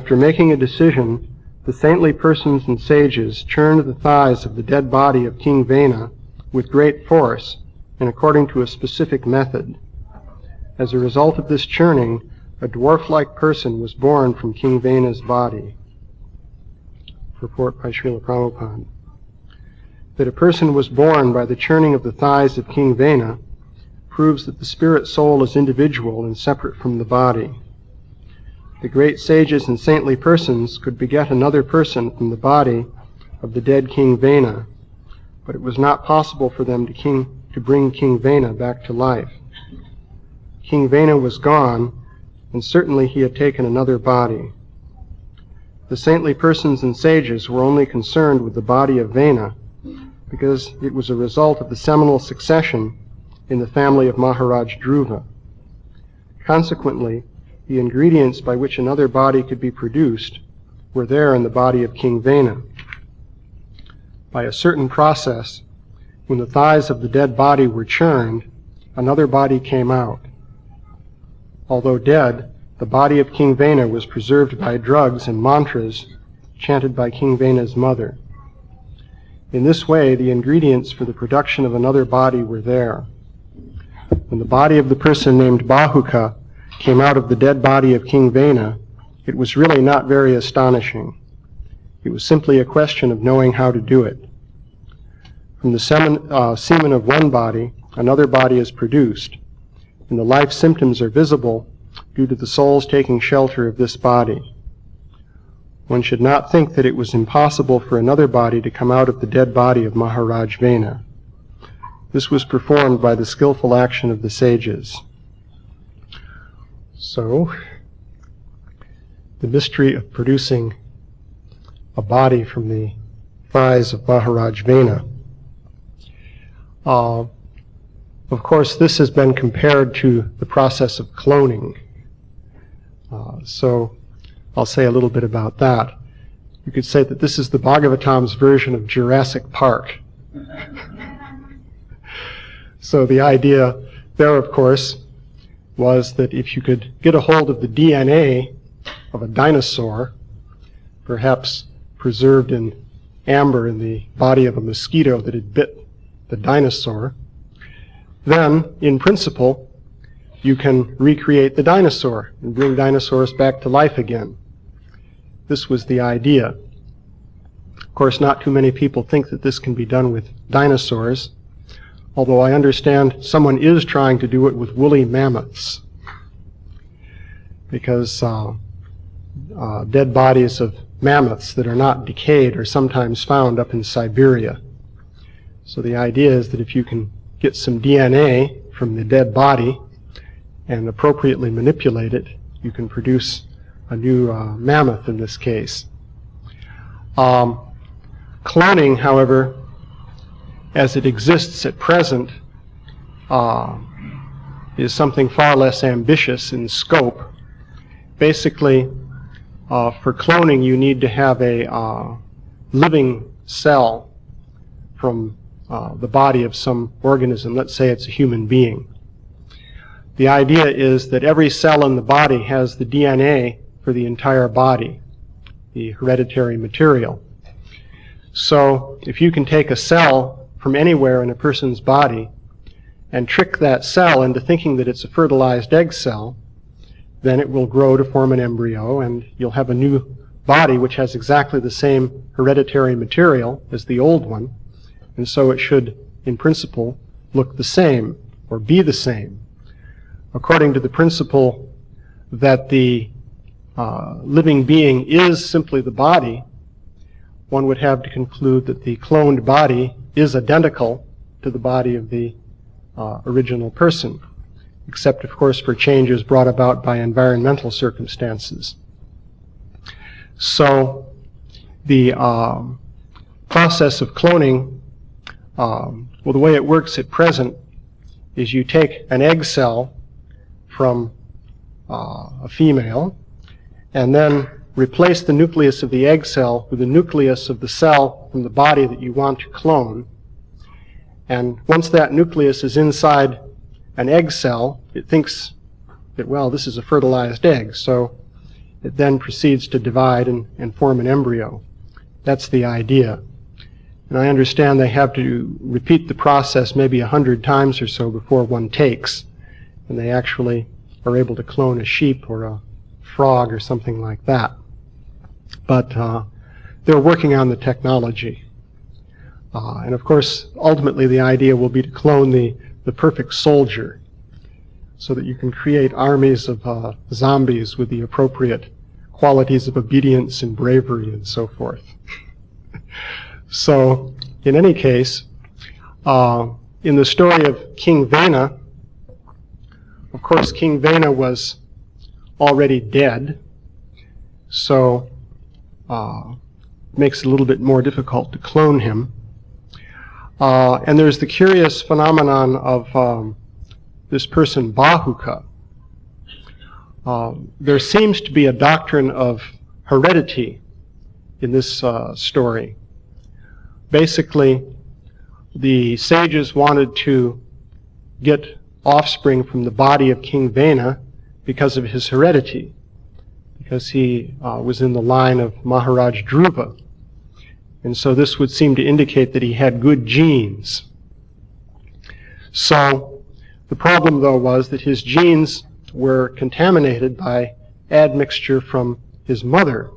after making a decision, the saintly persons and sages churned the thighs of the dead body of King Vena with great force and according to a specific method. As a result of this churning, a dwarf-like person was born from King Vena's body. Report by Srila Prabhupada. That a person was born by the churning of the thighs of King Vena proves that the spirit soul is individual and separate from the body. The great sages and saintly persons could beget another person from the body of the dead King Vena, but it was not possible for them to bring King Vena back to life. King Vena was gone, and certainly he had taken another body. The saintly persons and sages were only concerned with the body of Vena because it was a result of the seminal succession in the family of Maharaj Dhruva. Consequently, the ingredients by which another body could be produced were there in the body of King Vena. By a certain process, when the thighs of the dead body were churned, another body came out. Although dead, the body of King Vena was preserved by drugs and mantras chanted by King Vena's mother. In this way, the ingredients for the production of another body were there. When the body of the person named Bahuka came out of the dead body of King Vena, it was really not very astonishing. It was simply a question of knowing how to do it. From the semen of one body, another body is produced, and the life symptoms are visible due to the soul's taking shelter of this body. One should not think that it was impossible for another body to come out of the dead body of Maharaj Vena. This was performed by the skillful action of the sages. So, the mystery of producing a body from the thighs of Maharaj Vena. Of course, this has been compared to the process of cloning. So I'll say a little bit about that. You could say that this is the Bhagavatam's version of Jurassic Park. So the idea there, of course, was that if you could get a hold of the DNA of a dinosaur, perhaps preserved in amber in the body of a mosquito that had bit the dinosaur, then, in principle, you can recreate the dinosaur and bring dinosaurs back to life again. This was the idea. Of course, not too many people think that this can be done with dinosaurs, although I understand someone is trying to do it with woolly mammoths, because dead bodies of mammoths that are not decayed are sometimes found up in Siberia. So the idea is that if you can get some DNA from the dead body and appropriately manipulate it, you can produce a new mammoth in this case. Cloning, however, as it exists at present, is something far less ambitious in scope. Basically, for cloning, you need to have a living cell from the body of some organism. Let's say it's a human being. The idea is that every cell in the body has the DNA for the entire body, the hereditary material. So if you can take a cell from anywhere in a person's body and trick that cell into thinking that it's a fertilized egg cell, then it will grow to form an embryo, and you'll have a new body which has exactly the same hereditary material as the old one, and so it should, in principle, look the same or be the same. According to the principle that the living being is simply the body, one would have to conclude that the cloned body is identical to the body of the original person, except, of course, for changes brought about by environmental circumstances. So the process of cloning, well, the way it works at present is you take an egg cell from a female and then replace the nucleus of the egg cell with the nucleus of the cell from the body that you want to clone. And once that nucleus is inside an egg cell, it thinks that, well, this is a fertilized egg. So it then proceeds to divide and form an embryo. That's the idea. And I understand they have to repeat the process maybe 100 times or so before one takes, and they actually are able to clone a sheep or a frog or something like that. But they're working on the technology. And of course, ultimately the idea will be to clone the perfect soldier, so that you can create armies of zombies with the appropriate qualities of obedience and bravery and so forth. So, in any case, in the story of King Vena, of course, King Vena was already dead, so it makes it a little bit more difficult to clone him. And there's the curious phenomenon of this person Bahuka. There seems to be a doctrine of heredity in this story. Basically, the sages wanted to get offspring from the body of King Vena because of his heredity, because he was in the line of Maharaj Dhruva. And so this would seem to indicate that he had good genes. So the problem, though, was that his genes were contaminated by admixture from his mother.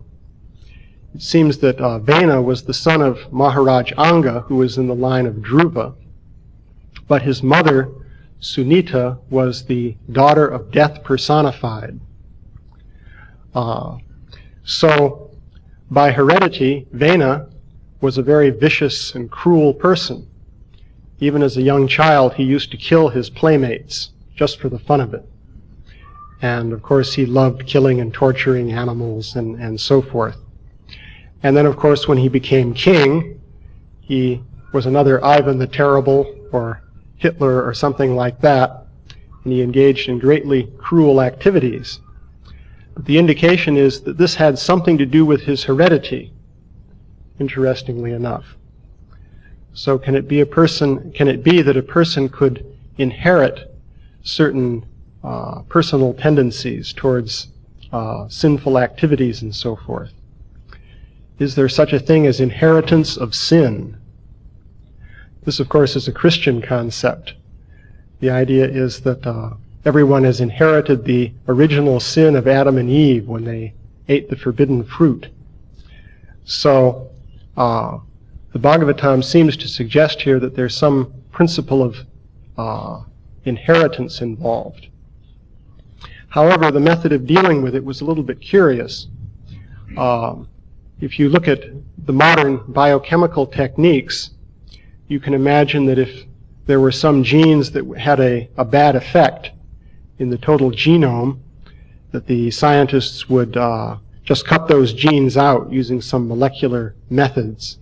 It seems that Vena was the son of Maharaj Anga, who was in the line of Dhruva, but his mother, Sunita, was the daughter of death personified. So by heredity, Vena was a very vicious and cruel person. Even as a young child, he used to kill his playmates just for the fun of it. And of course, he loved killing and torturing animals and so forth. And then, of course, when he became king, he was another Ivan the Terrible or Hitler or something like that, and he engaged in greatly cruel activities. But the indication is that this had something to do with his heredity, interestingly enough. So can it be that a person could inherit certain personal tendencies towards sinful activities and so forth? Is there such a thing as inheritance of sin? This, of course, is a Christian concept. The idea is that everyone has inherited the original sin of Adam and Eve when they ate the forbidden fruit. So the Bhagavatam seems to suggest here that there's some principle of inheritance involved. However, the method of dealing with it was a little bit curious. If you look at the modern biochemical techniques, you can imagine that if there were some genes that had a bad effect in the total genome, that the scientists would just cut those genes out using some molecular methods,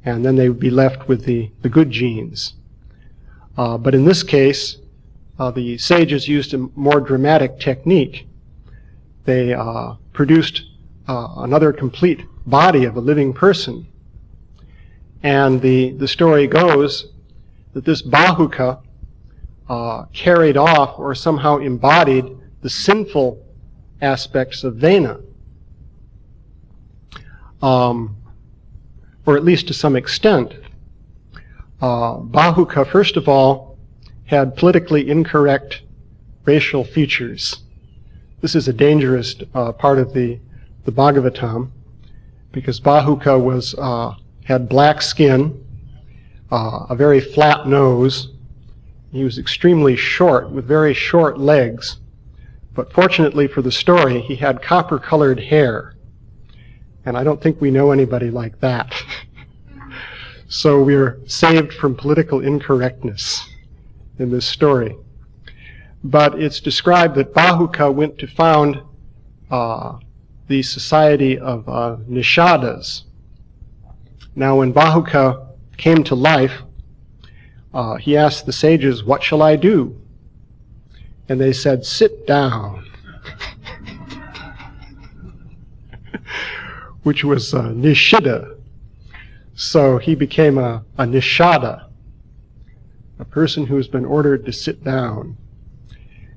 and then they would be left with the good genes. But in this case, the sages used a more dramatic technique. They produced another complete body of a living person. And the story goes that this Bahuka carried off or somehow embodied the sinful aspects of Vena, or at least to some extent. Bahuka, first of all, had politically incorrect racial features. This is a dangerous part of the Bhagavatam, because Bahuka had black skin, a very flat nose. He was extremely short, with very short legs. But fortunately for the story, he had copper-colored hair. And I don't think we know anybody like that. So we're saved from political incorrectness in this story. But it's described that Bahuka went to found the society of Nishadas. Now, when Bahuka came to life, he asked the sages, "What shall I do?" And they said, "Sit down," which was Nishida. So he became a Nishada, a person who has been ordered to sit down.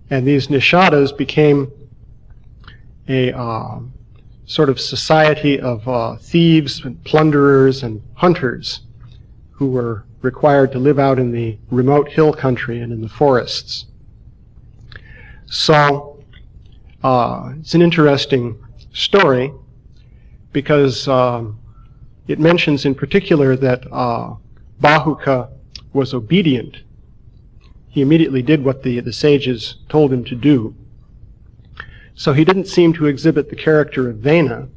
And these Nishadas became a sort of society of thieves and plunderers and hunters who were required to live out in the remote hill country and in the forests. So it's an interesting story because it mentions in particular that Bahuka was obedient. He immediately did what the sages told him to do. So he didn't seem to exhibit the character of Vena.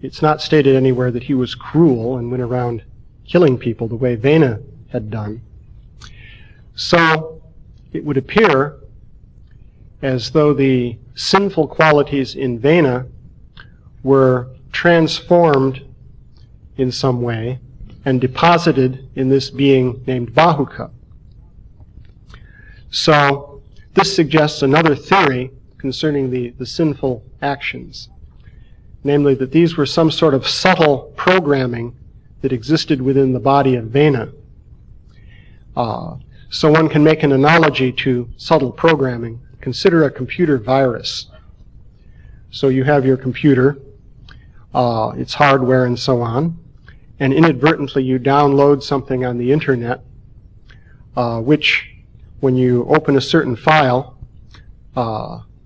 It's not stated anywhere that he was cruel and went around killing people the way Vena had done. So it would appear as though the sinful qualities in Vena were transformed in some way and deposited in this being named Bahuka. So this suggests another theory concerning the sinful actions, namely that these were some sort of subtle programming that existed within the body of Vena. So one can make an analogy to subtle programming. Consider a computer virus. So you have your computer, its hardware and so on, and inadvertently you download something on the internet, which, when you open a certain file,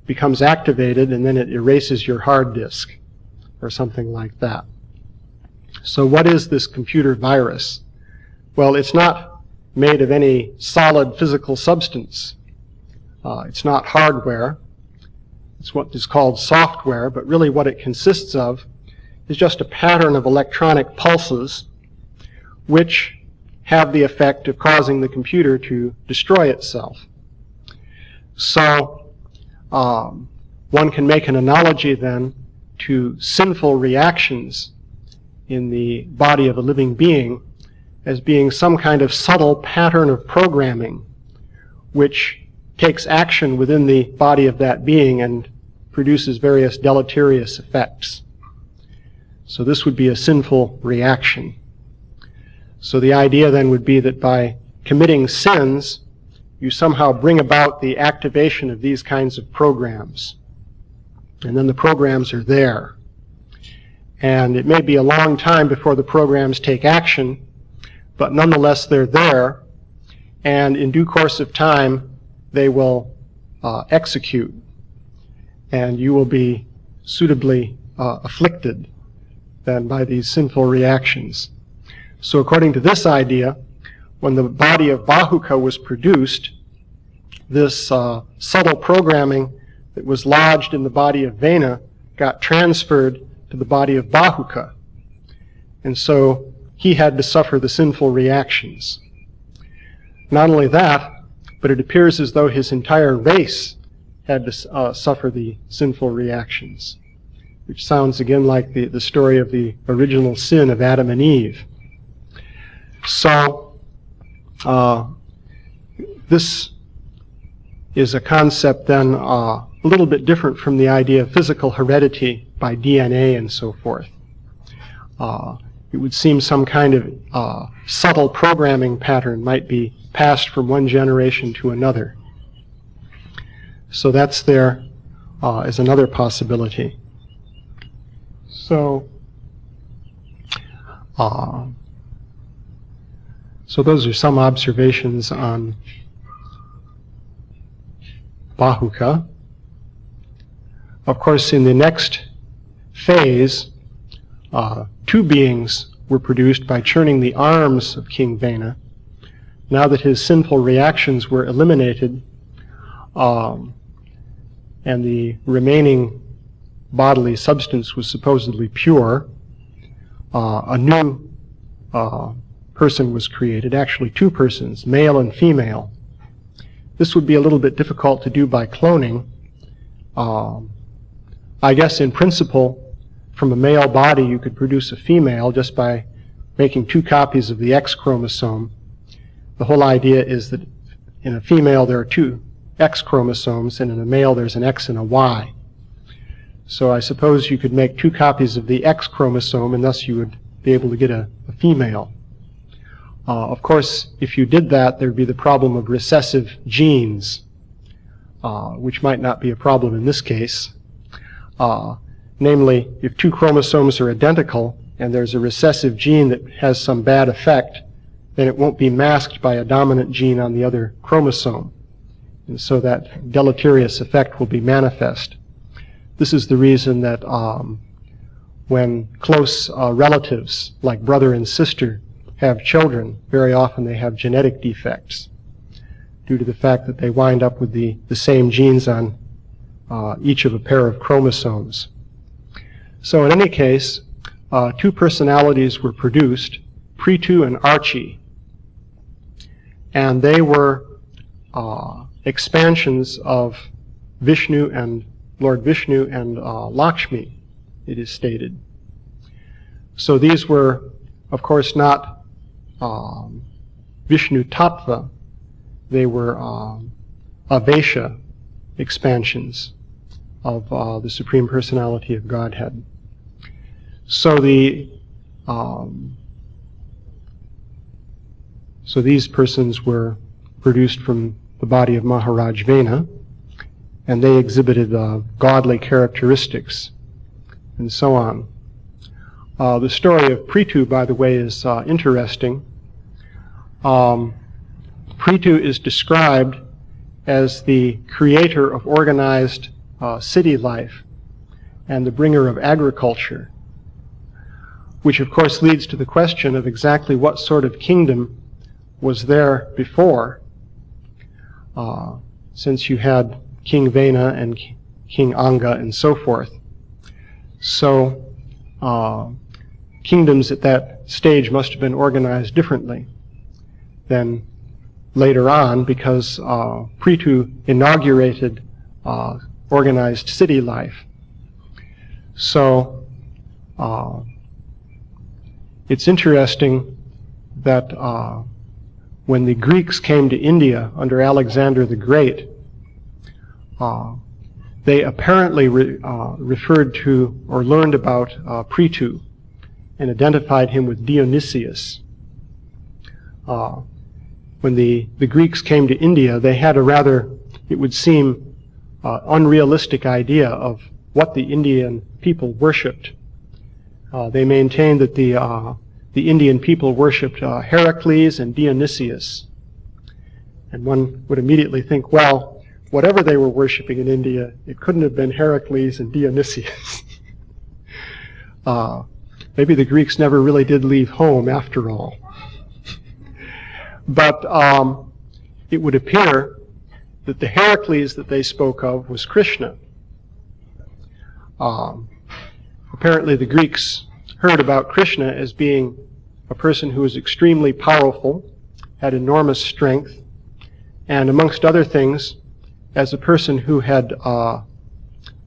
becomes activated, and then it erases your hard disk, or something like that. So what is this computer virus? Well, it's not made of any solid physical substance. It's not hardware. It's what is called software, but really what it consists of is just a pattern of electronic pulses which have the effect of causing the computer to destroy itself. So one can make an analogy then to sinful reactions in the body of a living being as being some kind of subtle pattern of programming which takes action within the body of that being and produces various deleterious effects. So this would be a sinful reaction. So the idea then would be that by committing sins, you somehow bring about the activation of these kinds of programs. And then the programs are there. And it may be a long time before the programs take action, but nonetheless they're there, and in due course of time they will execute, and you will be suitably afflicted then by these sinful reactions. So according to this idea, when the body of Bahuka was produced, this subtle programming that was lodged in the body of Vena got transferred to the body of Bahuka. And so he had to suffer the sinful reactions. Not only that, but it appears as though his entire race had to suffer the sinful reactions, which sounds again like the story of the original sin of Adam and Eve. So this is a concept then a little bit different from the idea of physical heredity by DNA and so forth. It would seem some kind of subtle programming pattern might be passed from one generation to another. So that's there as another possibility. So those are some observations on Bahuka. Of course, in the next phase, two beings were produced by churning the arms of King Vena. Now that his sinful reactions were eliminated, and the remaining bodily substance was supposedly pure, a new person was created, actually two persons, male and female. This would be a little bit difficult to do by cloning. I guess in principle, from a male body you could produce a female just by making two copies of the X chromosome. The whole idea is that in a female there are two X chromosomes, and in a male there's an X and a Y. So I suppose you could make two copies of the X chromosome, and thus you would be able to get a female. Of course, if you did that, there'd be the problem of recessive genes, which might not be a problem in this case. Namely, if two chromosomes are identical and there's a recessive gene that has some bad effect, then it won't be masked by a dominant gene on the other chromosome. And so that deleterious effect will be manifest. This is the reason that when close relatives, like brother and sister, have children, very often they have genetic defects due to the fact that they wind up with the same genes on each of a pair of chromosomes. So in any case, two personalities were produced, Prithu and Archie, and they were expansions of Vishnu and Lord Vishnu and Lakshmi, it is stated. So these were, of course, not Vishnu Tattva. They were Avesha expansions of the Supreme Personality of Godhead. So so these persons were produced from the body of Maharaj Vena, and they exhibited godly characteristics, and so on. The story of Prithu, by the way, is interesting. Prithu is described as the creator of organized city life and the bringer of agriculture, which of course leads to the question of exactly what sort of kingdom was there before, since you had King Vena and King Anga and so forth. So kingdoms at that stage must have been organized differently than later on, because Prithu inaugurated organized city life. So it's interesting that when the Greeks came to India under Alexander the Great, they apparently referred to or learned about Prithu and identified him with Dionysius. When the Greeks came to India, they had a rather, it would seem, unrealistic idea of what the Indian people worshipped. They maintained that the Indian people worshipped Heracles and Dionysius. And one would immediately think, well, whatever they were worshipping in India, it couldn't have been Heracles and Dionysius. Maybe the Greeks never really did leave home after all. But it would appear that the Heracles that they spoke of was Krishna. Apparently the Greeks heard about Krishna as being a person who was extremely powerful, had enormous strength, and amongst other things, as a person who had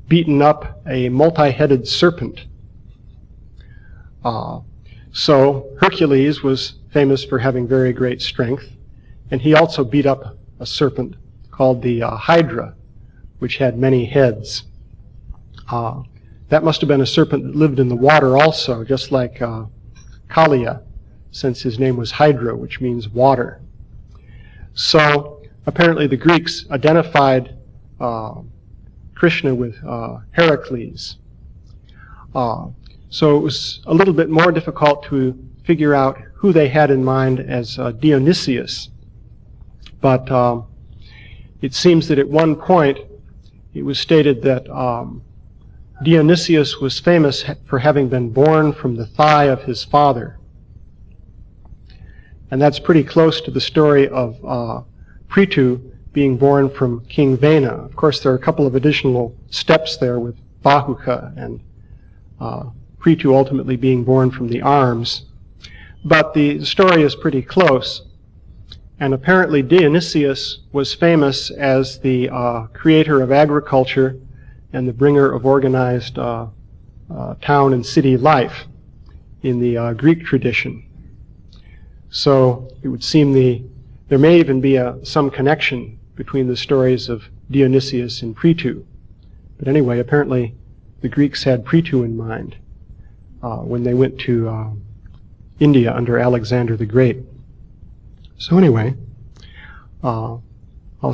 beaten up a multi-headed serpent. So Hercules was famous for having very great strength, and he also beat up a serpent called the Hydra, which had many heads. That must have been a serpent that lived in the water also, just like Kaliya, since his name was Hydra, which means water. So apparently the Greeks identified Krishna with Heracles. So it was a little bit more difficult to figure out who they had in mind as Dionysius. But it seems that at one point it was stated that Dionysius was famous for having been born from the thigh of his father. And that's pretty close to the story of Prithu being born from King Vena. Of course, there are a couple of additional steps there with Bahuka and Prithu ultimately being born from the arms. But the story is pretty close. And apparently Dionysius was famous as the creator of agriculture and the bringer of organized town and city life in the Greek tradition. So it would seem there may even be some connection between the stories of Dionysius and Prithu. But anyway, apparently the Greeks had Prithu in mind when they went to India under Alexander the Great. So anyway, I'll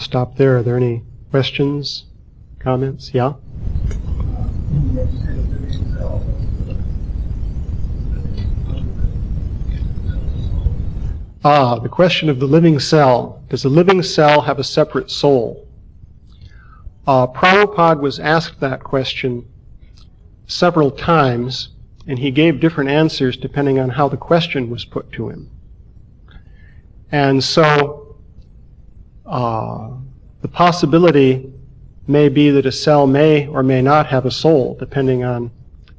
stop there. Are there any questions, comments? Yeah? The question of the living cell. Does a living cell have a separate soul? Prabhupada was asked that question several times, and he gave different answers depending on how the question was put to him. And so the possibility may be that a cell may or may not have a soul, depending on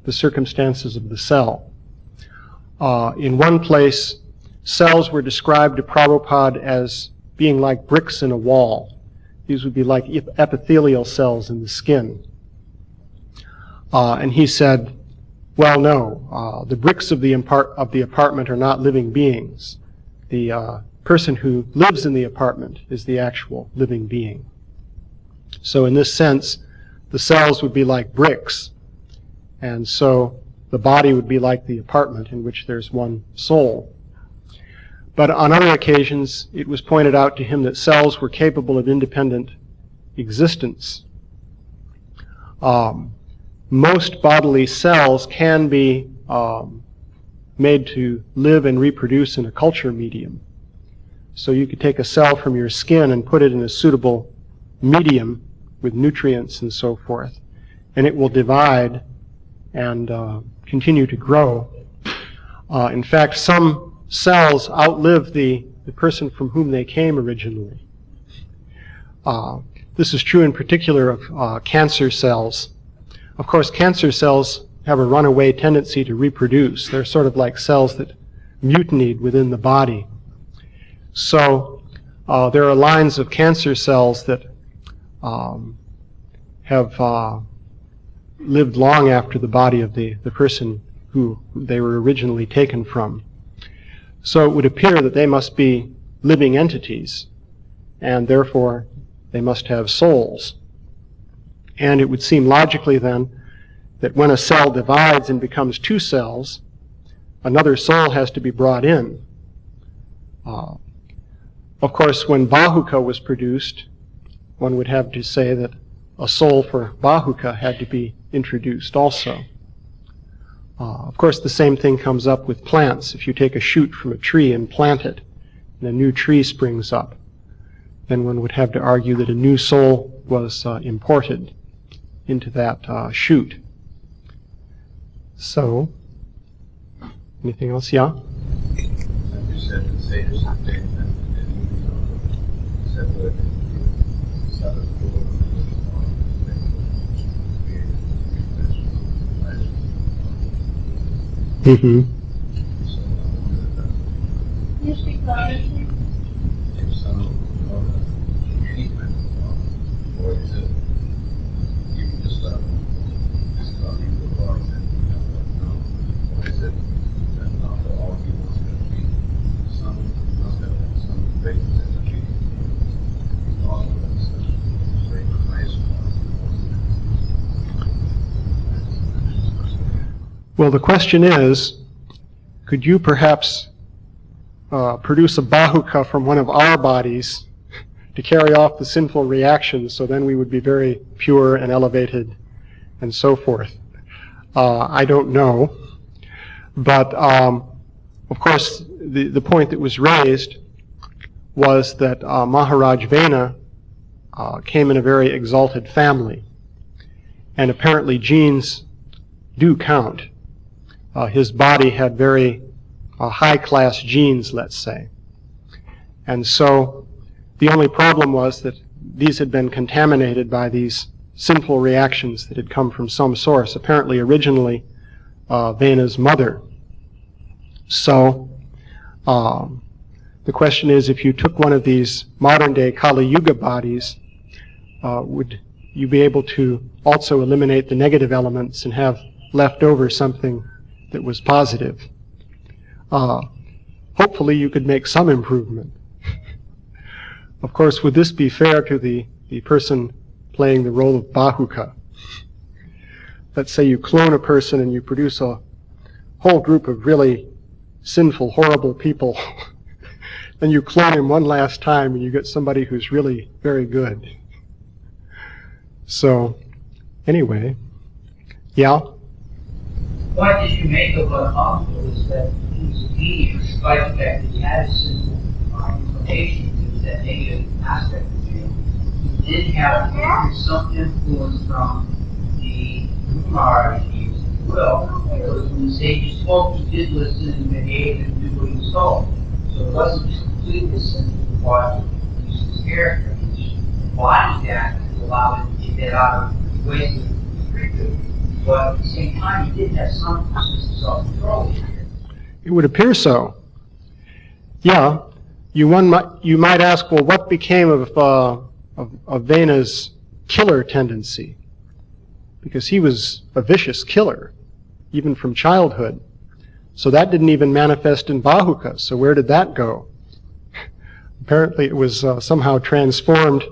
the circumstances of the cell. In one place, cells were described to Prabhupada as being like bricks in a wall. These would be like epithelial cells in the skin. And he said, well, no, the bricks of the apartment are not living beings. The person who lives in the apartment is the actual living being. So in this sense, the cells would be like bricks, and so the body would be like the apartment in which there's one soul. But on other occasions, it was pointed out to him that cells were capable of independent existence. Most bodily cells can be made to live and reproduce in a culture medium. So you could take a cell from your skin and put it in a suitable medium with nutrients and so forth, and it will divide and continue to grow. In fact, some cells outlive the person from whom they came originally. This is true in particular of cancer cells. Of course, cancer cells have a runaway tendency to reproduce. They're sort of like cells that mutinied within the body. So there are lines of cancer cells that have lived long after the body of the person who they were originally taken from. So it would appear that they must be living entities, and therefore they must have souls. And it would seem logically then that when a cell divides and becomes two cells, another soul has to be brought in. Of course, when Bahuka was produced, one would have to say that a soul for Bahuka had to be introduced also. Of course, the same thing comes up with plants. If you take a shoot from a tree and plant it, and a new tree springs up, then one would have to argue that a new soul was imported into that shoot. So, anything else? Yeah? You said the same thing that separate Mm-hmm. You speak louder. If some treatment, or is it you can just talking to the body and you know, or is it that not for all people it's going to be some must have some basis in the treatment. Also, that's the very nice one. Well, the question is, could you perhaps produce a Bahuka from one of our bodies to carry off the sinful reactions, so then we would be very pure and elevated and so forth? I don't know. But, of course, the point that was raised was that Maharaj Vena came in a very exalted family. And apparently genes do count. His body had very high-class genes, let's say. And so the only problem was that these had been contaminated by these sinful reactions that had come from some source, apparently originally Vena's mother. So the question is, if you took one of these modern-day Kali Yuga bodies, would you be able to also eliminate the negative elements and have left over something that was positive? Hopefully you could make some improvement. Of course, would this be fair to the person playing the role of Bahuka? Let's say you clone a person and you produce a whole group of really sinful, horrible people. Then you clone him one last time and you get somebody who's really very good. So, anyway, yeah? What did you make of what Thompson said? he was a genius, despite the fact that he had a simple inclination to that negative aspect of him. He did have some influence from the Kumar regimes, if you will, because when the sages spoke, he did listen and behave and do what he was told. So it wasn't just completely simple what his character. He embodied that to allow him to get out of the ways of the creature. But at the same time, he did have some sense of self-control. It would appear so. Yeah. You might ask, well, what became of Vena's killer tendency? Because he was a vicious killer, even from childhood. So that didn't even manifest in Bahuka. So where did that go? Apparently it was somehow transformed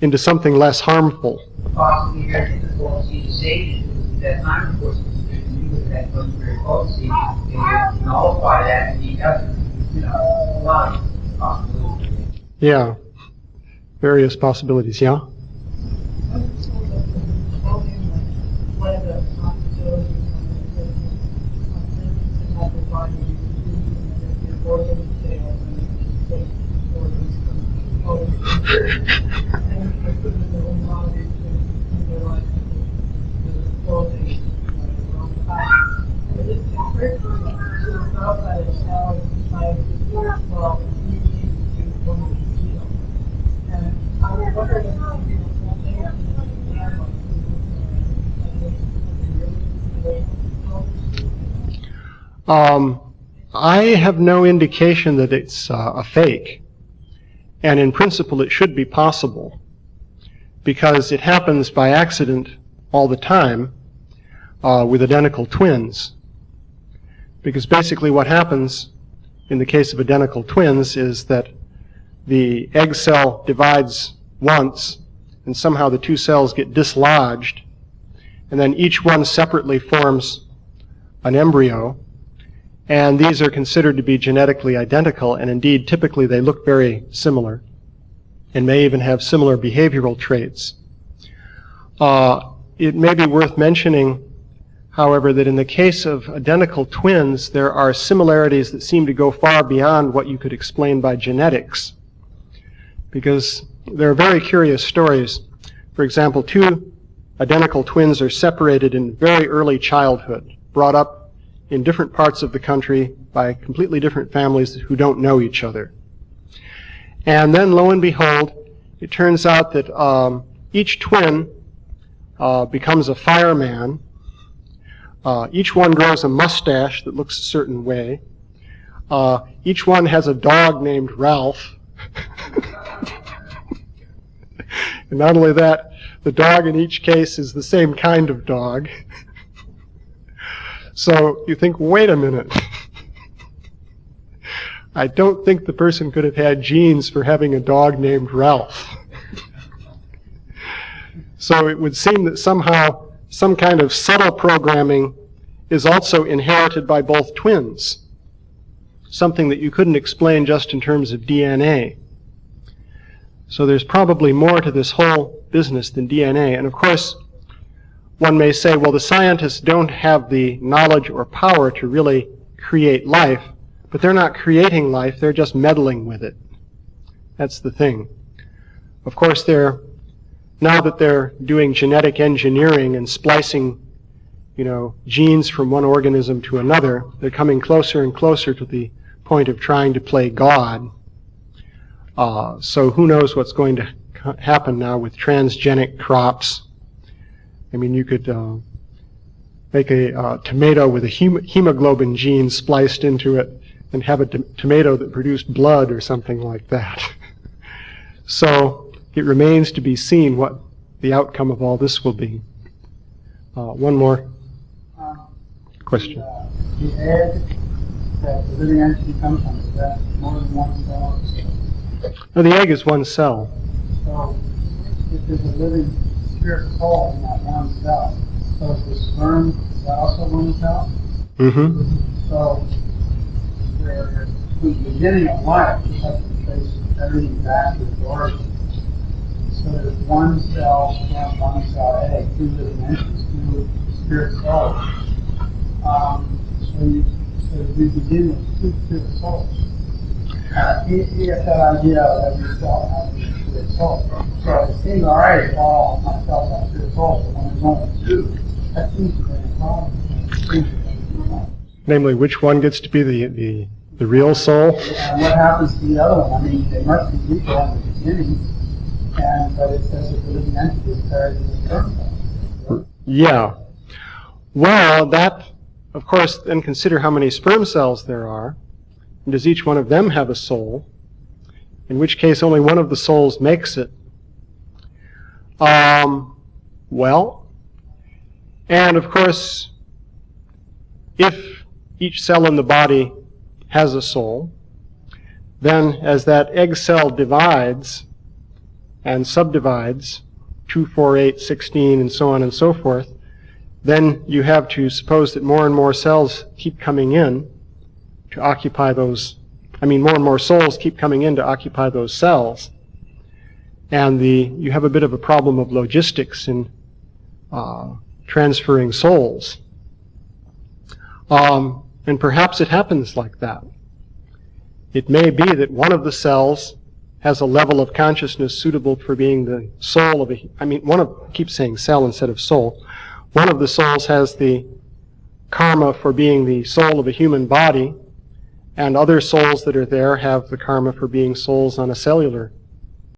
into something less harmful. Possibly very difficult to see the sages. At that time, of course, with that very potency, and nullify that, and you have, a lot of possibilities. Yeah. Various possibilities, yeah? I have no indication that it's a fake, and in principle it should be possible, because it happens by accident all the time with identical twins. Because basically what happens in the case of identical twins is that the egg cell divides once, and somehow the two cells get dislodged, and then each one separately forms an embryo. And these are considered to be genetically identical, and indeed, typically they look very similar and may even have similar behavioral traits. It may be worth mentioning, however, that in the case of identical twins, there are similarities that seem to go far beyond what you could explain by genetics. Because there are very curious stories. For example, two identical twins are separated in very early childhood, brought up in different parts of the country by completely different families who don't know each other. And then, lo and behold, it turns out that each twin becomes a fireman. Each one grows a mustache that looks a certain way. Each one has a dog named Ralph. And not only that, the dog in each case is the same kind of dog. So you think, wait a minute. I don't think the person could have had genes for having a dog named Ralph. So it would seem that somehow some kind of subtle programming is also inherited by both twins, something that you couldn't explain just in terms of DNA. So there's probably more to this whole business than DNA. And of course, one may say, well, the scientists don't have the knowledge or power to really create life, but they're not creating life, they're just meddling with it. That's the thing. Of course, now that they're doing genetic engineering and splicing, genes from one organism to another, they're coming closer and closer to the point of trying to play God. So who knows what's going to happen now with transgenic crops. I mean, you could make a tomato with a hemoglobin gene spliced into it and have a tomato that produced blood or something like that. So it remains to be seen what the outcome of all this will be. One more question. The egg that the living entity comes from, is that more than one cell? No, the egg is one cell. So if there's a living spirit soul in that one cell, so is the sperm is that also one cell? Mm-hmm. So the beginning of life, you have to trace everything back to its origin. So there's one cell, one cell egg, two living entities, two spirit souls. So we begin with two pure souls. He has that idea of every cell having a pure soul. So it seems alright if all my cells have pure souls, but when there's only two, that seems to be a problem. Namely, which one gets to be the real soul? And what happens to the other one? I mean, they must be equal in the beginning, but it says that the living entity is carried in the sperm cell. Yeah. Well, that, of course, then consider how many sperm cells there are. And does each one of them have a soul? In which case, only one of the souls makes it. Well, and of course, if each cell in the body has a soul, then as that egg cell divides and subdivides, 2, 4, 8, 16, and so on and so forth, then you have to suppose that more and more cells keep coming in to occupy those, more and more souls keep coming in to occupy those cells. And you have a bit of a problem of logistics in transferring souls. And perhaps it happens like that. It may be that one of the cells has a level of consciousness suitable for being the soul of I keep saying cell instead of soul. One of the souls has the karma for being the soul of a human body, and other souls that are there have the karma for being souls on a cellular